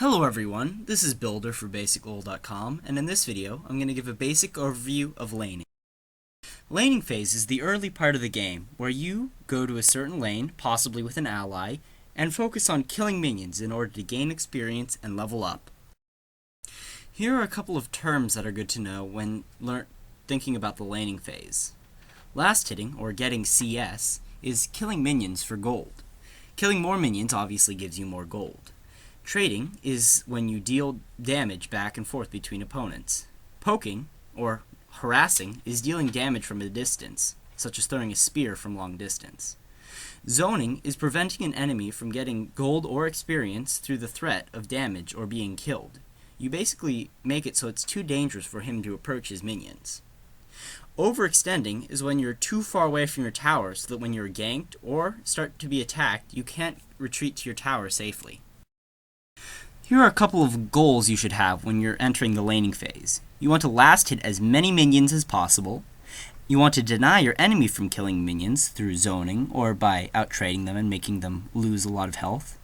Hello everyone, this is Builder for BasicLol.com, and in this video I'm going to give a basic overview of laning. Laning phase is the early part of the game, where you go to a certain lane, possibly with an ally, and focus on killing minions in order to gain experience and level up. Here are a couple of terms that are good to know when thinking about the laning phase. Last hitting, or getting CS, is killing minions for gold. Killing more minions obviously gives you more gold. Trading is when you deal damage back and forth between opponents. Poking, or harassing, is dealing damage from a distance, such as throwing a spear from long distance. Zoning is preventing an enemy from getting gold or experience through the threat of damage or being killed. You basically make it so it's too dangerous for him to approach his minions. Overextending is when you're too far away from your tower so that when you're ganked or start to be attacked, you can't retreat to your tower safely. Here are a couple of goals you should have when you're entering the laning phase. You want to last hit as many minions as possible. You want to deny your enemy from killing minions through zoning or by out-trading them and making them lose a lot of health.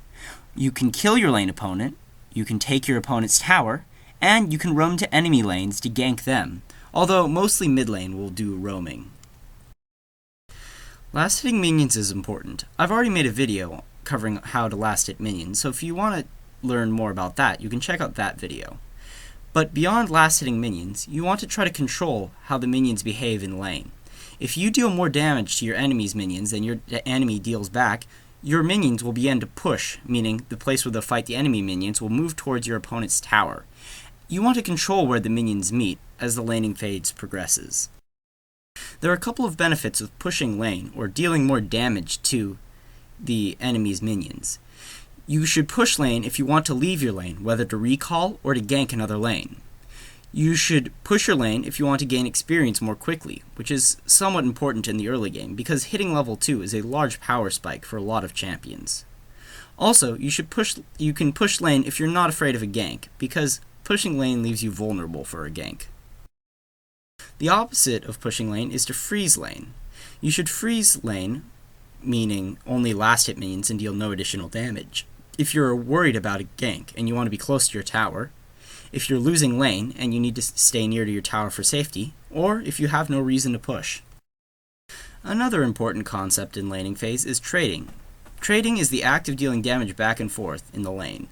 You can kill your lane opponent, you can take your opponent's tower, and you can roam to enemy lanes to gank them, although mostly mid lane will do roaming. Last hitting minions is important. I've already made a video covering how to last hit minions, so if you want to learn more about that, you can check out that video. But beyond last hitting minions, you want to try to control how the minions behave in lane. If you deal more damage to your enemy's minions than your enemy deals back, your minions will begin to push, meaning the place where they'll fight the enemy minions will move towards your opponent's tower. You want to control where the minions meet as the laning phase progresses. There are a couple of benefits of pushing lane or dealing more damage to the enemy's minions. You should push lane if you want to leave your lane, whether to recall or to gank another lane. You should push your lane if you want to gain experience more quickly, which is somewhat important in the early game, because hitting level 2 is a large power spike for a lot of champions. Also, you can push lane if you're not afraid of a gank, because pushing lane leaves you vulnerable for a gank. The opposite of pushing lane is to freeze lane. You should freeze lane, meaning only last hit minions and deal no additional damage, if you're worried about a gank and you want to be close to your tower, if you're losing lane and you need to stay near to your tower for safety, or if you have no reason to push. Another important concept in laning phase is trading. Trading is the act of dealing damage back and forth in the lane.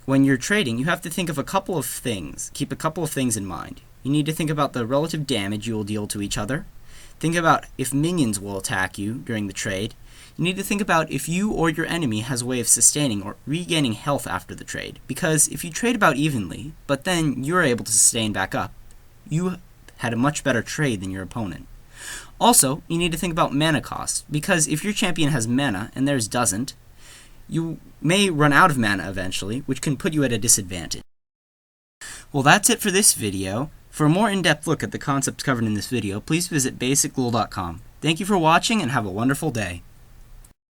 When you're trading, you have to think of a couple of things. Keep a couple of things in mind. You need to think about the relative damage you will deal to each other. Think about if minions will attack you during the trade. You need to think about if you or your enemy has a way of sustaining or regaining health after the trade, because if you trade about evenly, but then you're able to sustain back up, you had a much better trade than your opponent. Also, you need to think about mana cost, because if your champion has mana and theirs doesn't, you may run out of mana eventually, which can put you at a disadvantage. Well, that's it for this video. For a more in-depth look at the concepts covered in this video, please visit BasicLol.com. Thank you for watching and have a wonderful day.